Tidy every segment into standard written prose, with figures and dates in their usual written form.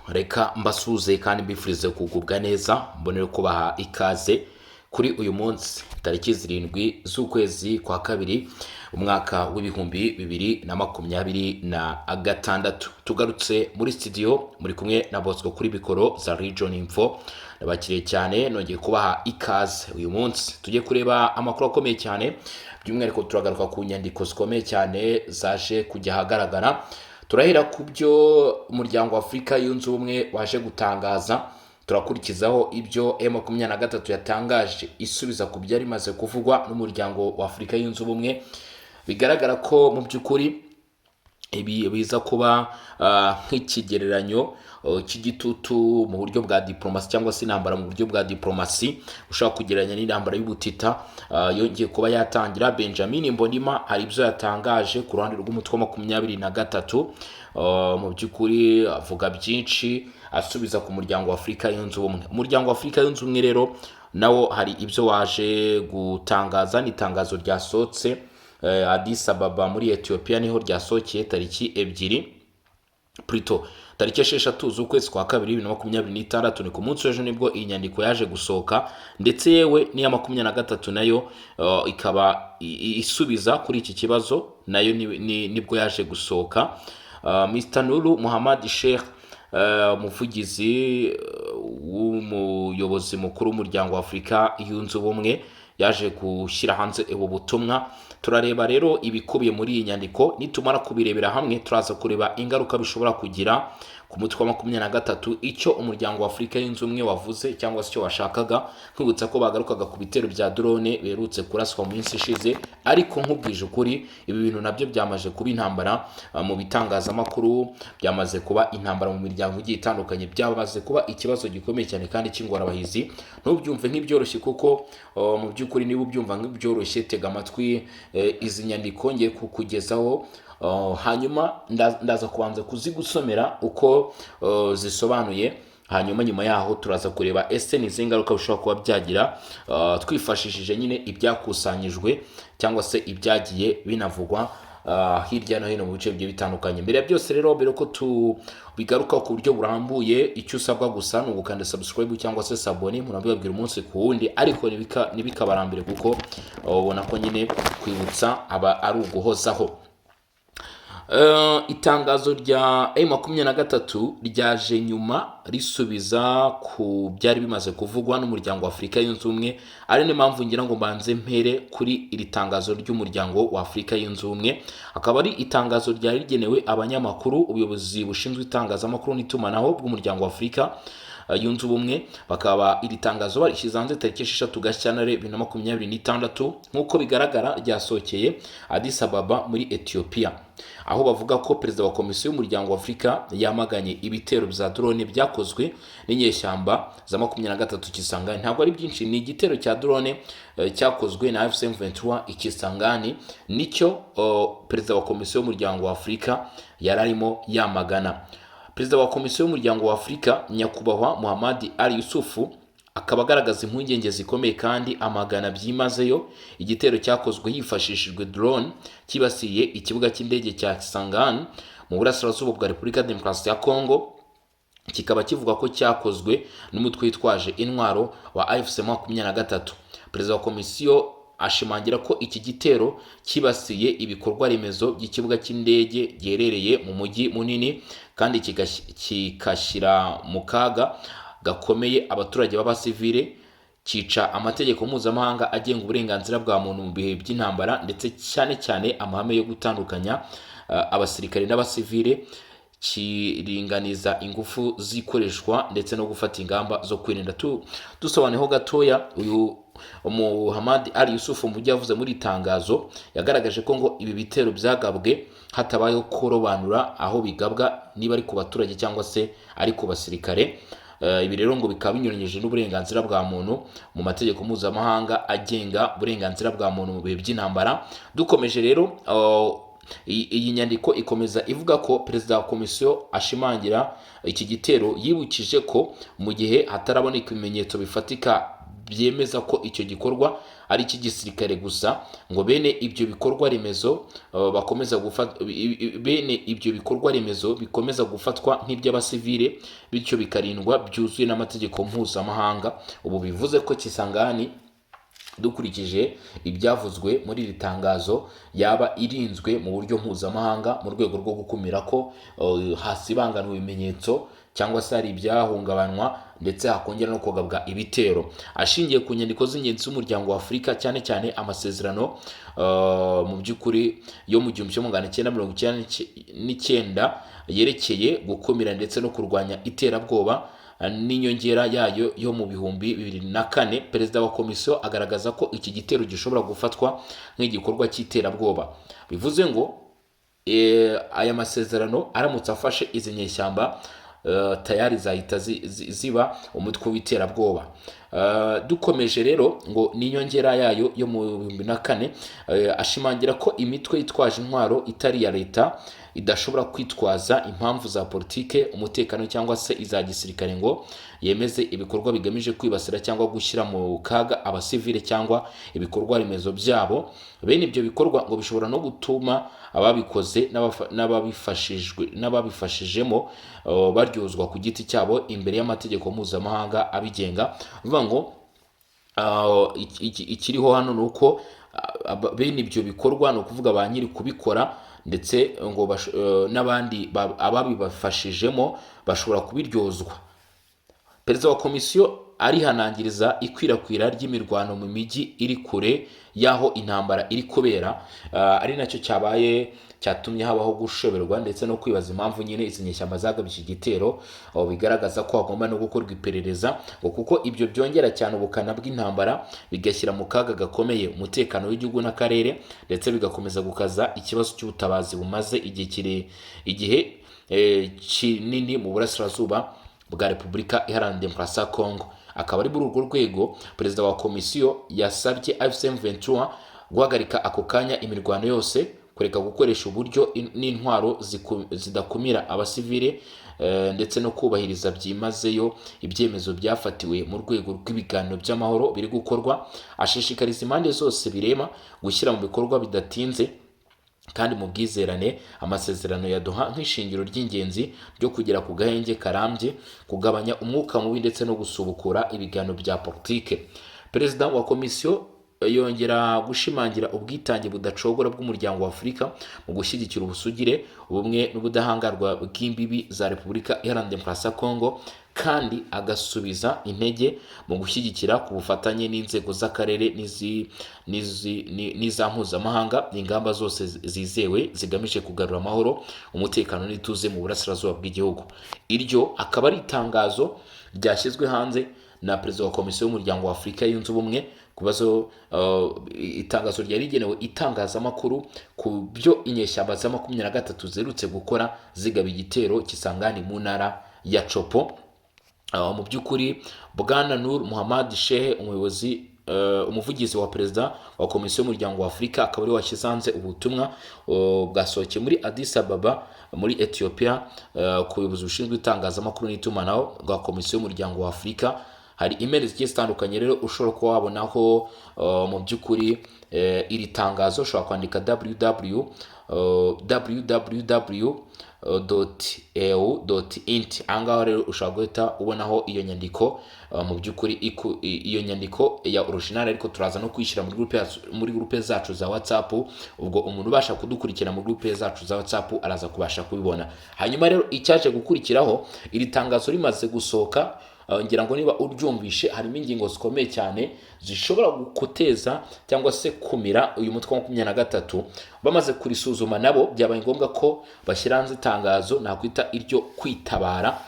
Reka mbasuze kandi mbifurize kugubwa neza, mbonere kubaha ikaze kuri uyu munsi tariki 7 z'ukwezi kwa kabiri umwaka w'ibihumbi 2026. Tugarutse muri studio muri kumwe na Bosco kuri bikoro za Region Info. Nabakiriye cyane nongeye kubaha ikaze. Uyu munsi tujye kureba amakuru akomeye cyane, by'umwihariko turagaruka ku nyandiko zikomeye cyane zaje kujya ahagaragara. Turahera ku byo umuryango wa Afurika yunze ubumwe waje gutangaza, turakurikizaho ibyo M23 yatangaje isubiza ku byari maze kuvugwa n'umuryango wa Afurika yunze ubumwe. Bigaragara ko mu by'ukuri ibi biza kuba nk'ikigereranyo cy'igitutu mu buryo bwa diplomasi, cyangwa se intambara mu buryo bwa diplomasi ushaka kugereranya n'intambara y'ubutita yongeye kuba yatangira. Benjamin Mbonimpa hari ibyo yatangaje ku ruhande rw'umutwe wa 23. Mu by'ukuri avuga byinshi asubiza ku muryango wa Afurika yunze ubumwe. Umuryango wa Afurika yunze ubumwe rero nawo hari ibyo waje gutangaza. N'itangazo ryasohotse Addis Ababa muri Ethiopia, niho ryasohokeye tariki 2 tariki 6 z'ukwezi kwa kabiri 2026. Ni ku munsi w'ejo nibwo iyi nyandiko yaje gusohoka, ndetse yewe n'iya 23 nayo ikaba isubiza kuri iki kibazo, nayo nibwo yaje gusohoka. Mr. Nuru Muhammad Sheikh, umuvugizi w'umuyobozi mukuru w'umuryango wa Afurika yunze ubumwe, yaje gushyira hanze ubu butumwa. Turareba rero ibikubiye muri iyi nyandiko, nitumara kubirebera hamwe turaza kureba ingaruka bishobora kugira ku mutwe wa 23, icyo umuryango wa Afurika yunze ubumwe wavuze cyangwa se icyo washakaga. Kwibutsa ko bagarukaga ku bitero bya drone berutse kuraswa mu minsi ishize, ariko nkubwije ukuri ibi bintu nabyo byamaje kuba intambara mu bitangazamakuru, byamaze kuba intambara mu miryango igiye itandukanye, byamaze kuba ikibazo gikomeye cyane kandi cy'ingorabahizi. Ntubyumve nk'ibyoroshye, kuko mu by'ukuri niba ubyumva nk'ibyoroshye, tega amatwi izi nyandiko ngiye kukugezaho. Hanyuma ndaza kubanza kuzigusomera uko zisobanuye, hanyuma nyuma yaho turaza kureba ese ni izihe ngaruka bishobora kuba byagira, twifashishije nyine ibyakusanyijwe cyangwa se ibyagiye binavugwa hirya no hino mu bice bigiye bitandukanye. Mbere ya byose rero, mbere ko tubigaruka ku buryo burambuye, icyo usabwa gusa ni ugukanda subscribe cyangwa se sabone, murabibabwira umunsi ku wundi, ariko ntibikabarambire kuko ubona ko nyine kwibutsa aba ari uguhozaho. Itangazo rya M23 ryaje nyuma risubiza ku byari bimaze kuvugwa n'umuryango wa Afurika yunze ubumwe. Ari niyo mpamvu ngira ngo mbanze mpere kuri iri tangazo ry'umuryango wa Afurika yunze ubumwe. Akaba ari itangazo ryari rigenewe abanyamakuru, ubuyobozi bushinzwe itangazamakuru n'itumanaho bw'umuryango wa Afurika yunze ubumwe. Bakaba iri tangazo barishyize hanze tariki 6 Gashyantare 2026. Nk'uko bigaragara ryasohokeye Addis Ababa muri Ethiopia, aho bavuga ko perezida wa komisiyo y'umuryango wa Afurika yamaganye ibitero bya drone byakozwe n'inyeshyamba za 23 Kisangani. Ntabwo ari byinshi, ni igitero cya drone cyakozwe na AFC/M23 Ikisangani, nicyo perezida wa komisiyo y'umuryango wa Afurika yararimo yamagana. Perezida wa komisiyo y'umuryango wa Afurika nyakubahwa Muhammad Ali Yusufu akaba agaragaza impungenge zikomeye kandi amagana byimazeyo igitero cyakozwe hifashishijwe drone kibasiye ikibuga cy'indege cya Kisangani mu burasirazuba bwa Repubulika ya Demokarasi ya Kongo. Kikaba kivuga ko cyakozwe n'umutwe witwaje intwaro wa AFC/M23. Perezida wa komisiyo ashimangira ko iki gitero kibasiye ibikorwa remezo by'ikibuga cy'indege giherereye mu mujyi munini, kandi kikashyira mu kaga gakomeye abaturage b'abasivile, kica amategeko mpuzamahanga agenga uburenganzira bwa muntu mu bihe by'intambara, ndetse cyane cyane amahame yo gutandukanya abasirikare n'abasivile, kiringaniza ingufu zikoreshwa ndetse no gufata ingamba zo kwirinda. Dusobaneho gatoya, uyu Muhammad Ali Yusufu mu yavuze muri itangazo yagaragaje ko ngo ibi bitero byagabwe hatabayeho kurobanura aho bigabwa, niba ari ku baturage cyangwa se ari ku basirikare. Ibi rero ngo bikaba binyuranyije n'uburenganzira bwa muntu mu mategeko mpuzamahanga agenga uburenganzira bwa muntu mu bihe by'intambara. Dukomeje rero, iyi nyandiko ikomeza ivuga ko perezida wa komisiyo ashimangira iki gitero yibukije ko mu gihe hataraboneka ibimenyetso bifatika byemeza ko icyo gikorwa ari icy'igisirikare gusa, ngo bene ibyo bikorwa remezo bikomeza gufatwa nk'iby'abasivile, bityo bikarindwa byuzuye n'amategeko mpuzamahanga. Ubu bivuze ko Kisangani, dukurikije ibyavuzwe muri iri tangazo, yaba irinzwe mu buryo mpuzamahanga mu rwego rwo gukumira ko hasibanganwa ibimenyetso cyangwa se hari ibyahungabanywa ndetse hakongera no kugabwa ibitero. Ashingiye ku nyandiko z'ingenzi z'umuryango wa Afurika, cyane cyane amasezerano mu by'ukuri yo mu 1999 yerekeye gukumira ndetse no kurwanya iterabwoba n'inyongera yayo yo mu 2004, perezida wa komisiyo agaragaza ko iki gitero gishobora gufatwa nk'igikorwa cy'iterabwoba. Bivuze ngo aya masezerano aramutse afashe izi nyeshyamba tayari zahita ziba umutwe w'iterabwoba. Dukomeje rero, ngo n'inyongera yayo yo mu 2004 ashimangira ko imitwe yitwaje intwaro itari ya leta idashobora kwitwaza impamvu za politike, umutekano cyangwa se iza gisirikare ngo yemeze ibikorwa bigamije kwibasira cyangwa gushyira mu kaga abasivile cyangwa ibikorwa remezo byabo. Bene ibyo bikorwa ngo bishobora no gutuma ababikoze n'ababifashijemo baryozwa ku giti cyabo imbere y'amategeko mpuzamahanga abigenga. Bivuga ngo ikiriho hano ni uko bene ibyo bikorwa, ni ukuvuga ba nyiri kubikora ndetse ngo n'abandi ababibafashijemo bashobora kubiryozwa. Perezida wa komisiyo arihanangiriza ikwirakwira ry'imirwano mu mijyi iri kure y'aho intambara iri kubera, ari nacyo cyatumye habaho gushoberwa ndetse no kwibaza impamvu nyine izi nyeshyamba zagabye igitero. Bigaragaza ko hagomba no gukorwa iperereza, kuko ibyo byongera cyane ubukana bw'intambara, bigashyira mu kaga gakomeye umutekano w'igihugu n'akarere, ndetse bigakomeza gukaza ikibazo cy'ubutabazi bumaze igihe kinini mu burasirazuba bwa Repubulika Iharanira Demokarasi ya Kongo. Akaba ari muri urwo rwego perezida wa komisiyo yasabye AFC/M23 guhagarika ako kanya imirwano yose, kureka gukoresha uburyo n'intwaro zidakumira abasivile, ndetse no kubahiriza byimazeyo ibyemezo byafatiwe mu rwego rw'ibiganiro by'amahoro biri gukorwa. Ashishikariza impande zose birema gushyira mu bikorwa bidatinze kandi mu bwizerane amasezerano ya Doha nk'ishingiro ry'ingenzi ryo kugera ku gahenge karambye, kugabanya umwuka mubi ndetse no gusubukura ibiganiro bya politike. Perezida wa komisiyo yongera gushimangira ubwitange budacogora bw'umuryango wa Afurika mu gushyigikira ubusugire, ubumwe n'ubudahangarwa bw'imbibi za Repubulika Iharanira Demokarasi ya Kongo, kandi agasubiza intege mu gushyigikira ku bufatanye n'inzego z'akarere n'iza mpuzamahanga ingamba zose zizewe zigamije kugarura amahoro, umutekano n'ituze mu burasirazuba bw'igihugu. Iryo akaba ari itangazo ryashyizwe hanze na perezida wa komisiyo y'umuryango wa Afurika yunze ubumwe kubazo itangazo ryari rigenewe itangazamakuru ku byo inyeshyamba za 23 zerutse gukora zigaba igitero Kisangani mu ntara ya Chopo. Mu by'ukuri Bwana Nur Muhammad Sheikh, umuvugizi wa perezida wa komisiyo y'umuryango wa Afurika, akaba ari washyize hanze ubutumwa bwasohokeye muri Addis Ababa muri Ethiopia ku buyobozi bushinzwe itangazamakuru n'itumanaho bwa komisiyo y'umuryango wa Afurika. Hari email zigiye zitandukanye rero ushobora kuba wabonaho mu by'ukuri iri tangazo. Ushobora kwandika www.eu.int. Ahangaha rero ushobora guhita ubonaho iyo nyandiko. Mu by'ukuri iyo nyandiko ya original, ariko turaza no kwishyira muri groupe zacu za WhatsApp. Ubwo umuntu ubasha kudukurikira mu groupe zacu za WhatsApp araza kubasha kubibona. Hanyuma rero icyaje gukurikiraho, iri tangazo rimaze gusohoka, ngira ngo niba uryumvishe, harimo ingingo zikomeye cyane zishobora gukoteza cyangwa se kumira uyu mutwe wa 23. Bamaze kurisuzuma nabo byabaye ngombwa ko bashyira hanze itangazo nakwita iryo kwitabara.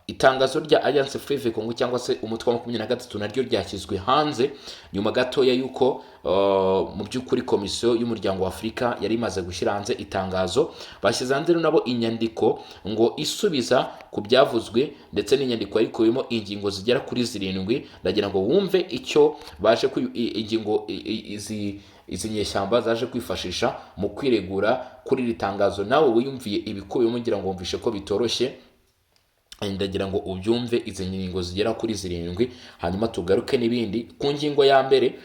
Itangazo rya Alliance Fleuve Congo cyangwa se umutwe wa 23 naryo ryashyizwe hanze nyuma gatoya yuko mu by'ukuri komisiyo y'umuryango wa Afurika yari imaze gushyira hanze itangazo. Bashyize hanze nabo inyandiko ngo isubiza ku byavuzwe, ndetse n'inyandiko yari ikubiyemo ingingo zigera kuri 7. Ndagira ngo wumve icyo baje ingingo izi nyeshyamba zaje kwifashisha mu kwiregura kuri iri tangazo. Nawe wiyumviye ibikubiyemo ngira ngo wumvishe ko bitoroshye. ndagira ngo ubyumve izi ngingo zigera kuri zirindwi, hanyuma tugaruke n'ibindi. Ku ngingo ya mbere,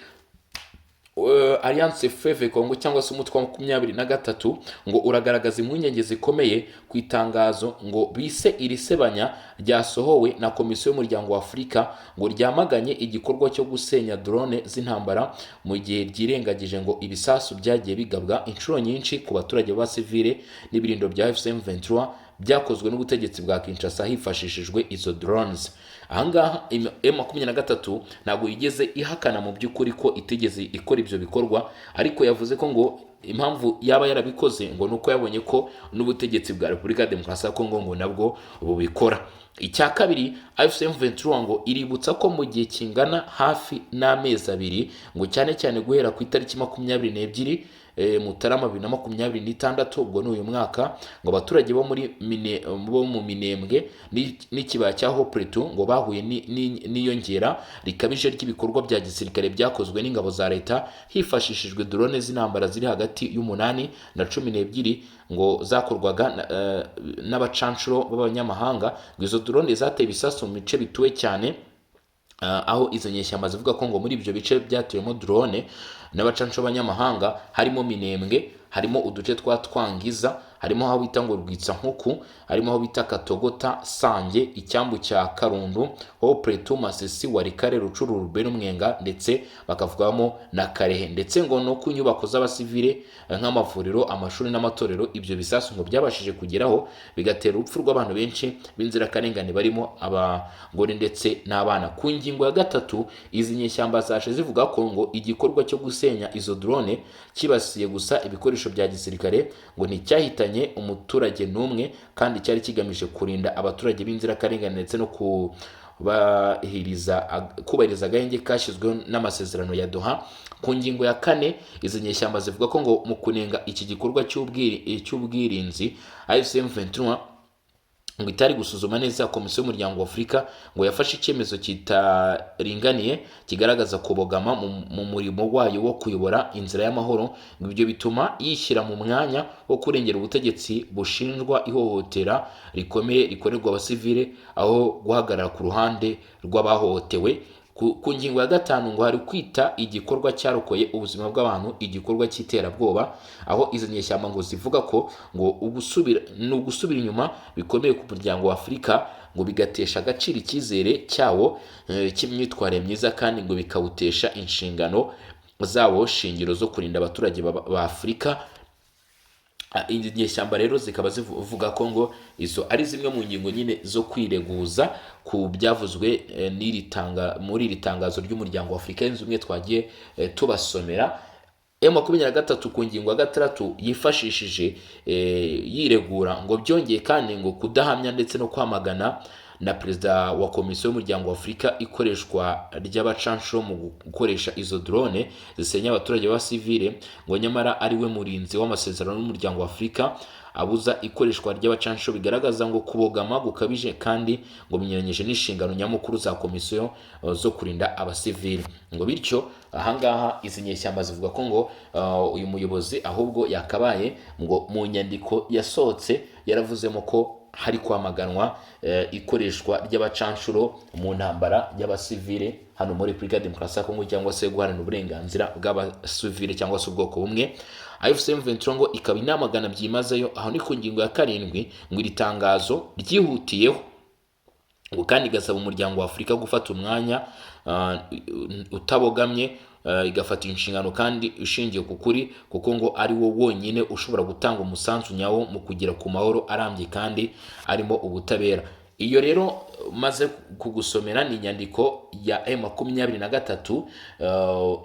Alliance Fleuve Congo cyangwa se umutwe wa 23 ngo uragaragaza impungenge zikomeye ku itangazo ngo bise irisebanya ryasohowe na Komisiyo y'Umuryango wa Afurika ngo ryamaganye igikorwa cyo gusenya drone z'intambara mu gihe ryirengagije ngo ibisasu byagiye bigabwa inshuro nyinshi ku baturage b'abasivile n'ibirindo bya FCM23 byakozwe n'ubutegetsi bwa Kinshasa hifashishijwe izo drones. Ahangaha M23 ntabwo yigeze ihakana mu by'ukuri ko itigeze ikora ibyo bikorwa, ariko yavuze ko ngo impamvu yaba yarabikoze ngo nuko yabonye ko n'ubutegetsi bwa Repubulika ya Demokarasi ya Kongo ngo nabwo bubikora. Icya kabiri, FCM23 ngo iributsa ko mu gihe kingana hafi n'amezi abiri ngo cyane cyane guhera ku itariki 22 Mutarama 2026 ubwo n'uyu mwaka ngo abaturage bo mu Minembwe n'ikibaya cya Hopretu ngo bahuye n'iyongera rikabije ry'ibikorwa bya gisirikare byakozwe n'ingabo za leta hifashishijwe drone z'intambara ziri hagati y'umunani na 12 ngo zakorwaga n'abacancuro b'abanyamahanga. Izo drone zateye ibisasu mu bice bituwe cyane, aho izo nyeshyamba zivuga ko ngo muri ibyo bice byatuyemo drone n'abacanco b'abanyamahanga harimo Minembwe, harimo uduce twa Twangiza, harimo aho bita ngo Rwitsa Nkuku, harimo aho bita Katogota, Sange, icyambu cya Karundu, Hopretu, Masisi, Warikare, Rucuru, Rubero, Mwenga ndetse bakavugamo na Karehe. Ndetse ngo no ku nyubako z'abasivile nk'amavuriro, amashuri n'amatorero ibyo bisasu ngo byabashije kugeraho bigatera urupfu rw'abantu benshi b'inzirakarengane barimo abagore ndetse n'abana. Ku ngingo ya gatatu, izi nyeshyamba zaje zivuga ko ngo igikorwa cyo gusenya izo drone kibasiye gusa ibikoresho bya gisirikare ngo nticyahitanye umuturage n'umwe kandi cyari kigamije kurinda abaturage b'inzirakarengane ndetse no kubahiriza agahenge kashyizweho n'amasezerano ya Doha. Ku ngingo ya kane, izi nyeshyamba zivuga ko ngo mu kunenga iki gikorwa cy'ubwirinzi FCM23 ngo itari gusuzuma neza Komisiyo y'Umuryango wa Afurika ngo yafashe icyemezo kitaringaniye kigaragaza kubogama mu murimo wayo wo kuyobora inzira y'amahoro. Ibyo bituma yishyira mu mwanya wo kurengera ubutegetsi bushinjwa ihohotera rikomeye rikorerwa abasivile aho guhagarara ku ruhande rw'abahohotewe. Ku ngingo ya gatanu ngo hari kwita igikorwa cyarokoye ubuzima bw'abantu igikorwa cy'iterabwoba, aho izo nyeshyamba ngo zivuga ko ngo ugusubira inyuma bikomeye ku muryango wa Afurika ngo bigatesha agaciro icyizere cyawo cy'imyitwarire myiza kandi ngo bikawutesha inshingano zawo shingiro zo kurinda abaturage ba Afurika. Izi nyeshyamba rero zikaba zivuga ko ngo izo ari zimwe mu ngingo nyine zo kwireguza ku byavuzwe muri iri tangazo ry'Umuryango wa Afurika yunze ubumwe twagiye tubasomera. M23 ku ngingo ya gatandatu yifashishije yiregura ngo byongeye kandi ngo kudahamya ndetse no kwamagana na perezida wa Komisiyo y'Umuryango wa Afurika ikoreshwa ry'abacanshuro mu gukoresha izo drone zisenya abaturage b'abasivile ngo nyamara ari we murinzi w'amasezerano y'Umuryango wa Afurika abuza ikoreshwa ry'abacanshuro bigaragaza ngo kubogama gukabije kandi ngo binyuranyije n'inshingano nyamukuru za komisiyo zo kurinda abasivile. Ngo bityo ahangaha izi nyeshyamba zivuga ko ngo uyu muyobozi ahubwo yakabaye ngo mu nyandiko yasohotse yaravuzemo ko hari kwamaganwa ikoreshwa ry'abacanshuro mu ntambara y'abasivile hano muri Repubulika ya Demokarasi ya Kongo cyangwa se guharanira uburenganzira bw'abasivile cyangwa se ubwoko bumwe. FCM23 ngo ikaba inamagana byimazeyo, aho ni ku ngingo ya 7 ngo iri tangazo ryihutiyeho ngo kandi igasaba umuryango wa Afurika gufata umwanya utabogamye igafata inshingano kandi ushingiye ku kuri kuko ngo ari wo wonyine ushobora gutanga umusanzu nyawo mu kugera ku mahoro arambye kandi arimo ubutabera. Iyo rero maze kugusomera ni inyandiko ya M23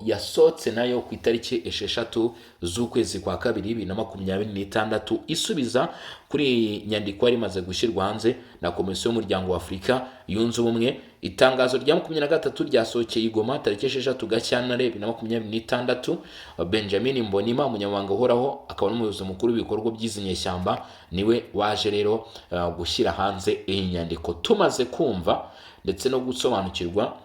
yasohotse nayo ku itariki 6 z'ukwezi kwa 2 2026 isubiza kuri nyandiko yari imaze gushyirwa hanze na Komisiyo y'Umuryango wa Afurika yunze ubumwe. Itangazo rya 23 ryasohokeye i Goma tariki 6 Gashyantare 2026. Benjamin Mbonima umunyamabanga uhoraho akaba n'umuyobozi mukuru w'ibikorwa by'izi nyeshyamba niwe waje rero gushyira hanze iyi nyandiko. Tumaze kumva ndetse no gusobanukirwa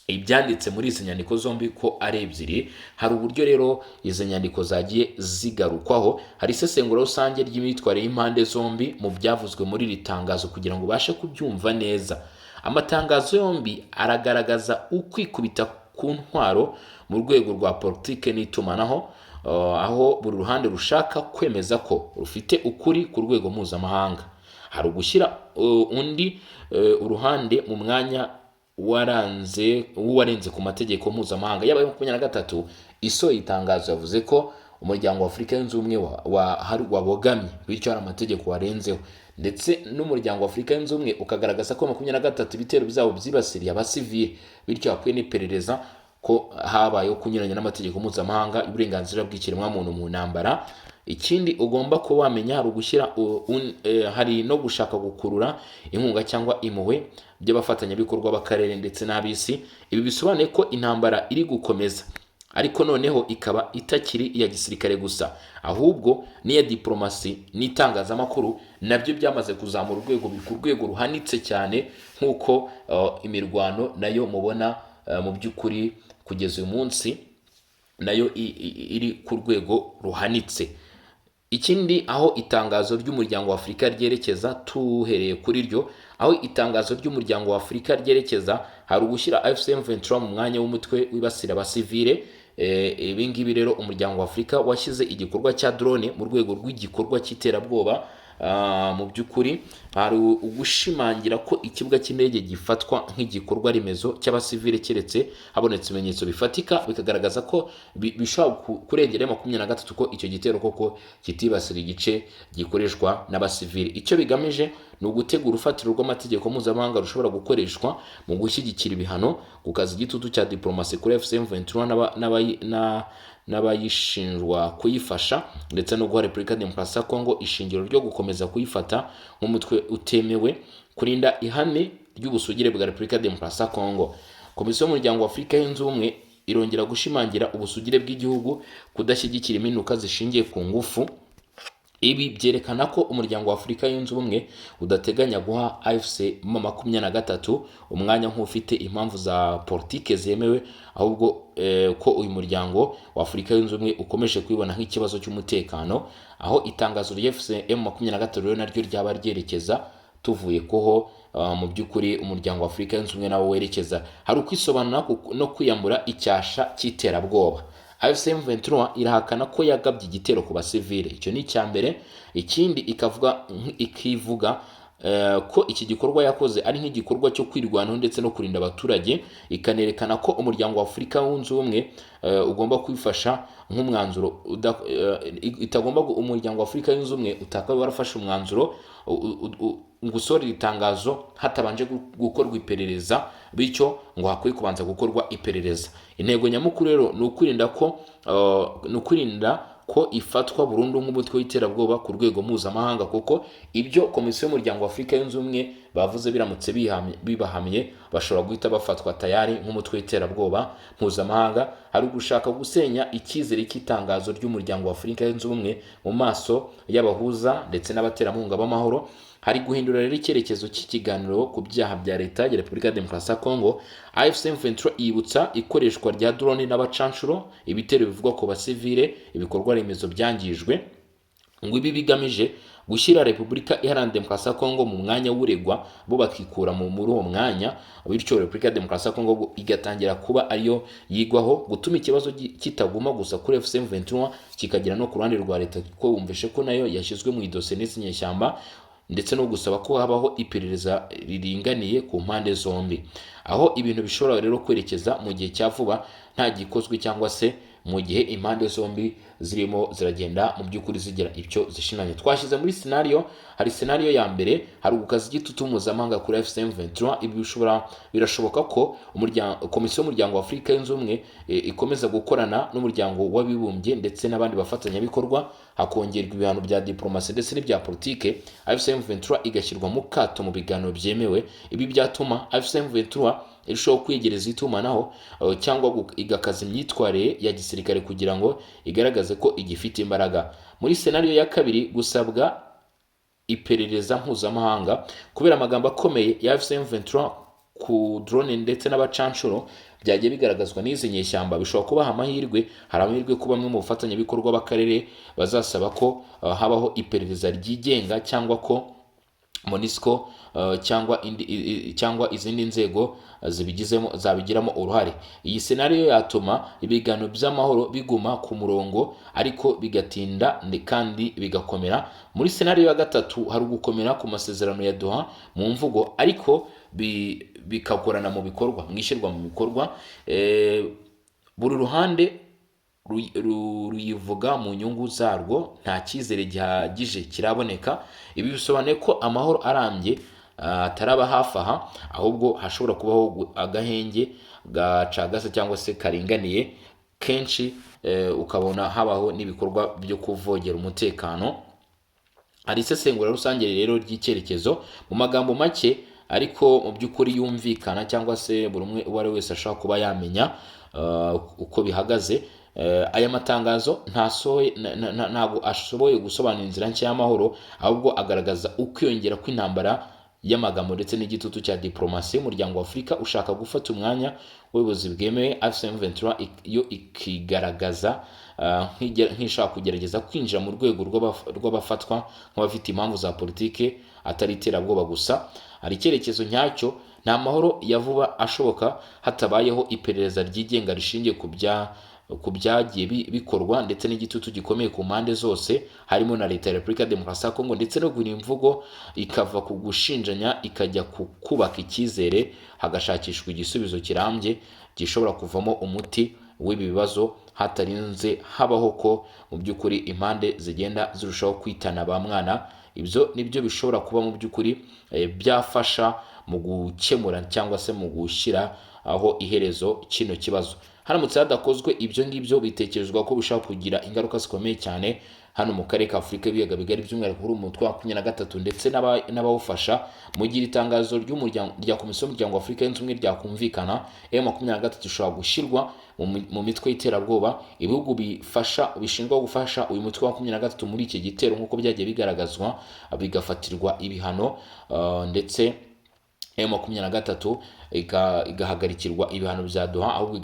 ibyanditse muri izi nyandiko zombi ko ari ebyiri. Hari uburyo rero izi nyandiko zagiye zigarukwaho, hari isesengura rusange ry'imyitwarire y'impande zombi mu byavuzwe muri iri tangazo kugira ngo ubashe kubyumva neza. Amatangazo yombi aragaragaza ukwikubita ku ntwaro mu rwego rwa politike n'itumanaho, aho buri ruhande rushaka kwemeza ko rufite ukuri ku rwego mpuzamahanga. Hari ugushyira uruhande mu mwanya warenze ku mategeko mpuzamahanga. Yaba 23 isohoye itangazo yavuze ko umuryango wa Afurika yunze ubumwe wabogamye, bityo hari amategeko warenzeho, ndetse n'umuryango wa Afurika yunze ubumwe ukagaragaza ko 23 ibitero byabo byibasiriye abasivili, bityo hakwiye n'iperereza ko habayeho kunyuranya n'amategeko mpuzamahanga y'uburenganzira bw'ikiremwamuntu mu ntambara. Ikindi ugomba ko wamenya hari ugushyira hari no gushaka gukurura inkunga cyangwa impuhwe by'abafatanyabikorwa b'akarere ndetse n'ab'isi. Ibi bisobanuye ko intambara iri gukomeza, ariko noneho ikaba itakiri iya gisirikare gusa, ahubwo n'iya diplomasi n'itangazamakuru nabyo byamaze kuzamura ku rwego ruhanitse cyane, nk'uko imirwano nayo mubona mu by'ukuri kugeza uyu munsi nayo iri ku rwego ruhanitse. Ikindi, aho itangazo ry'umuryango wa Afurika ryerekeza, tuhereye kuri ryo, aho itangazo ry'umuryango wa Afurika ryerekeza, hari ugushyira AFC/M23 mu mwanya w'umutwe wibasira abasivile. Ibi ngibi rero umuryango wa Afurika washyize igikorwa cya drone mu rwego rw'igikorwa cy'iterabwoba. Mu by'ukuri hari ugushimangira ko ikibuga cy'indege gifatwa nk'igikorwa remezo cy'abasivile keretse habonetse ibimenyetso bifatika bikagaragaza ko bishobora kurengera 23 ko icyo gitero koko kitibasira igice gikoreshwa n'abasivile. Icyo bigamije ni ugutegura urufatiro rw'amategeko mpuzamahanga rushobora gukoreshwa mu gushyigikira ibihano, gukaza igitutu cya diplomasi kuri AFC/M23 n'abayishinjwa kuyifasha, ndetse no guha Repubulika Demokarasi ya Kongo ishingiro ryo gukomeza kuyifata nk'umutwe utemewe, kurinda ihame ry'ubusugire bwa Repubulika Demokarasi ya Kongo. Komisiyo y'umuryango wa Afurika yunze ubumwe irongera gushimangira ubusugire bw'igihugu, kudashyigikira impinduka zishingiye ku ngufu. Ibi byerekana ko umuryango wa Afurika yunze ubumwe udateganya guha AFC/M23 umwanya nk'ufite impamvu za politike zemewe, ahubwo ko uyu muryango wa Afurika yunze ubumwe ukomeje kwibona nk'ikibazo cy'umutekano, aho itangazo rya AFC/M23 rero naryo ryaba ryerekeza, tuvuye koho mu by'ukuri umuryango wa Afurika yunze ubumwe nawo werekeza. Hari ukwisobanura no kwiyambura icyasha cy'iterabwoba. AFC/M23 irahakana ko yagabye igitero ku basivile, icyo ni icya mbere. Ikindi ikivuga ko iki gikorwa yakoze ari nk'igikorwa cyo kwirwanaho ndetse no kurinda abaturage, ikanerekana ko umuryango wa Afurika wunze ubumwe ugomba kwifasha nk'umwanzuro umuryango wa Afurika yunze ubumwe utakaba warafashe umwanzuro gusohora itangazo hatabanje gukorwa iperereza, bityo ngo hakwiye kubanza gukorwa iperereza. Intego nyamukuru rero ni ukwirinda ko ifatwa burundu nk'umutwe w'iterabwoba ku rwego mpuzamahanga, kuko ibyo komisiyo y'umuryango wa Afurika yunze ubumwe bavuze biramutse bibahamye bashobora guhita bafatwa tayari nk'umutwe w'iterabwoba mpuzamahanga. Hari gushaka gusenya icyizere cy'itangazo ry'umuryango wa Afurika yunze ubumwe mu maso y'abahuza ndetse n'abaterankunga b'amahoro. Hari guhindura rero icyerekezo cy'ikiganiro ku byaha bya leta ya Repubulika ya Demokarasi ya Kongo. AFC/M23 yibutsa ikoreshwa rya drone n'abacanshuro, ibitero bivugwa ku basivile, ibikorwa remezo byangijwe, ngo ibi bigamije gushyira Repubulika Iharanira Demokarasi ya Kongo mu mwanya w'uregwa, bo bakikura muri uwo mwanya, bityo Repubulika ya Demokarasi ya Kongo igatangira kuba ariyo yigwaho, gutuma ikibazo kitaguma gusa kuri AFC/M23 kikagera no ku ruhande rwa leta, kuko wumvishe ko nayo yashyizwe mu idosiye n'inyeshyamba, ndetse no gusaba ko habaho iperereza riringaniye ku mpande zombi. Aho ibintu bishobora rero kwerekeza mu gihe cya vuba nta gikozwe, cyangwa se mu gihe impande zombi zirimo ziragenda mu by'ukuri zigira icyo zishimanye. Twashyize muri scenario, hari scenario ya mbere, hari gukaza igitutu mpuzamahanga kuri AFC/M23. Ibi birashoboka ko komisiyo y'umuryango wa Afurika yunze ubumwe ikomeza gukorana n'umuryango w'abibumbye ndetse n'abandi bafatanyabikorwa, hakongerwa ibihano bya diplomasi ndetse n'ibya politike, AFC/M23 igashyirwa mu kato mu biganiro byemewe. Ibi byatuma AFC/M23 irushaho kwegereza itumanaho cyangwa igakaza imyitwarire ya gisirikare kugira ngo igaragaze ko igifite imbaraga. Muri scenario ya kabiri, gusabwa iperereza mpuzamahanga kubera amagambo akomeye ya AFC/M23 ku drone ndetse n'abacanshuro byagiye bigaragazwa n'izi nyeshyamba bishobora kubaha amahirwe. Hari amahirwe ko bamwe mu bafatanyabikorwa b'akarere bazasaba ko habaho iperereza ryigenga, cyangwa ko MONUSCO cyangwa izindi nzego zabigiramo uruhare. Iyi senariyo yatuma ibiganiro by'amahoro biguma ku murongo ariko bigatinda kandi bigakomera. Muri senariyo ya gatatu hari ugukomera ku masezerano ya Doha mu mvugo ariko bikagorana mu bikorwa, mu ishyirwa mu bikorwa. Buri ruhande ruyivuga mu nyungu zarwo, nta cyizere gihagije kiraboneka. Ibi bisobanuye ko amahoro arambye ataraba hafi aha, ahubwo hashobora kubaho agahenge gacagase cyangwa se karinganiye. Kenshi ukabona habaho n'ibikorwa byo kuvogera umutekano. Hari isesengura rusange rero ry'icyerekezo mu magambo make ariko mu by'ukuri yumvikana, cyangwa se buri umwe uwo ari wese ashaka kuba yamenya uko bihagaze. Aya matangazo ntabwo ashoboye gusobanura inzira nshya y'amahoro, ahubwo agaragaza ukwiyongera kw'intambara y'amagambo ndetse n'igitutu cya diplomasi y'umuryango wa Afurika ushaka gufata umwanya w'ubuyobozi bwemewe. M23 yo ikigaragaza nk'ishaka kugerageza kwinjira mu rwego rw'abafatwa nk'abafite impamvu za politike atari iterabwoba gusa. Hari icyerekezo nyacyo, nta mahoro ya vuba ashoboka hatabayeho iperereza ryigenga rishingiye ku byagiye bikorwa ndetse n'igitutu gikomeye ku mpande zose, harimo na leta ya Repubulika ya Demokarasi ya Kongo, ndetse no buri imvugo ikava ku gushinjanya ikajya ku kubaka icyizere, hagashakishwa igisubizo kirambye gishobora kuvamo umuti w'ibi bibazo, hatarinze habaho ko mu by'ukuri impande zigenda zirushaho kwitana ba mwana. Ibyo nibyo bishobora kuba mu by'ukuri byafasha mu gukemura cyangwa se mu gushyira aho iherezo kino kibazo. Haramutse hadakozwe ibyo ngibyo, bitekerezwa ko bishobora kugira ingaruka zikomeye cyane hano mu karere ka Afurika y'ibiyaga bigari, by'umwihariko kuri umutwe wa 23 ndetse n'abawufasha. Mu gihe itangazo rya Komisiyo y'Umuryango wa Afurika yunze ubumwe ryakumvikana, M23 ishobora gushyirwa mu mitwe y'iterabwoba. Ibihugu bishinzwe gufasha uyu mutwe wa 23 muri iki gitero nk'uko byagiye bigaragazwa bigafatirwa ibihano, ndetse M23 igahagarikirwa ibihano bya Doha, ahubwo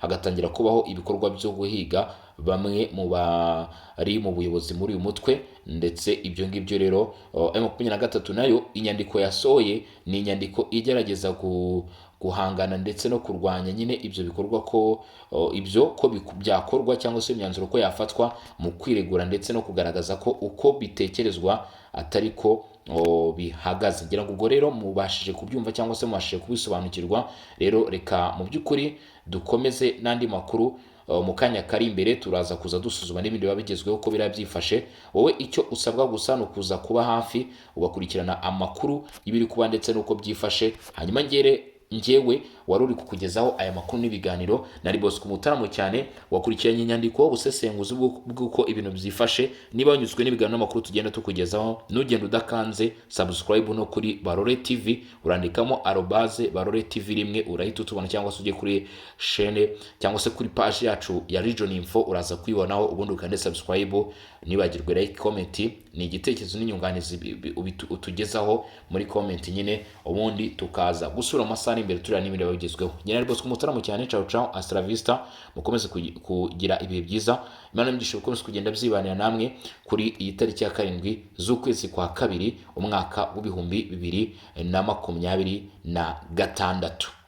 hagatangira kubaho ibikorwa byo guhiga bamwe mu bari mu buyobozi muri uyu mutwe. Ndetse ibyo ngibyo rero M23 nayo inyandiko yasohoye ni inyandiko igerageza guhangana ndetse no kurwanya nyine ibyo bikorwa, ko byakorwa cyangwa se imyanzuro ko yafatwa mu kwiregura ndetse no kugaragaza ko uko bitekerezwa atari ko bihagaze. Ngira ngo ubwo rero mubashije kubyumva cyangwa se mubashije kubisobanukirwa. Rero reka mu by'ukuri dukomeze n'andi makuru mu kanya kari imbere. Turaza kuza dusuzuma n'ibindi biba bigezweho ko byifashe. Wowe icyo usabwa gusa ni ukuza kuba hafi ugakurikirana amakuru y'ibiri kuba ndetse n'uko byifashe. Hanyuma njyewe wari uri kukugezaho aya makuru n'ibiganiro nari Bosco Mutaramo cyane, wakurikiranye inyandiko ubusesenguzi bw'uko ibintu byifashe. Niba wanyuzwe n'ibiganiro n'amakuru tugenda tukugezaho, nugenda udakanze subscribe no kuri Barore TV, urandikamo @Barore TV rimwe urahita utubona, cyangwa se ujye kuri chaîne cyangwa se kuri page yacu ya Region Info uraza kwibonaho, ubundi ukande subscribe. Nibagirwe like, comment, ni igitekerezo n'inyunganizi utugezaho muri comment nyine, ubundi tukaza gusura amasaha imbere turira n'ibindi bigezweho. Nyine ari Bosco Mutaramo cyane. Ciao hasta la vista, mukomeze kugira ibihe byiza. Imana y'imigisha ukomeze kugenda byibanira namwe kuri iyi tariki ya 7 z'ukwezi kwa 2 umwaka w'2026.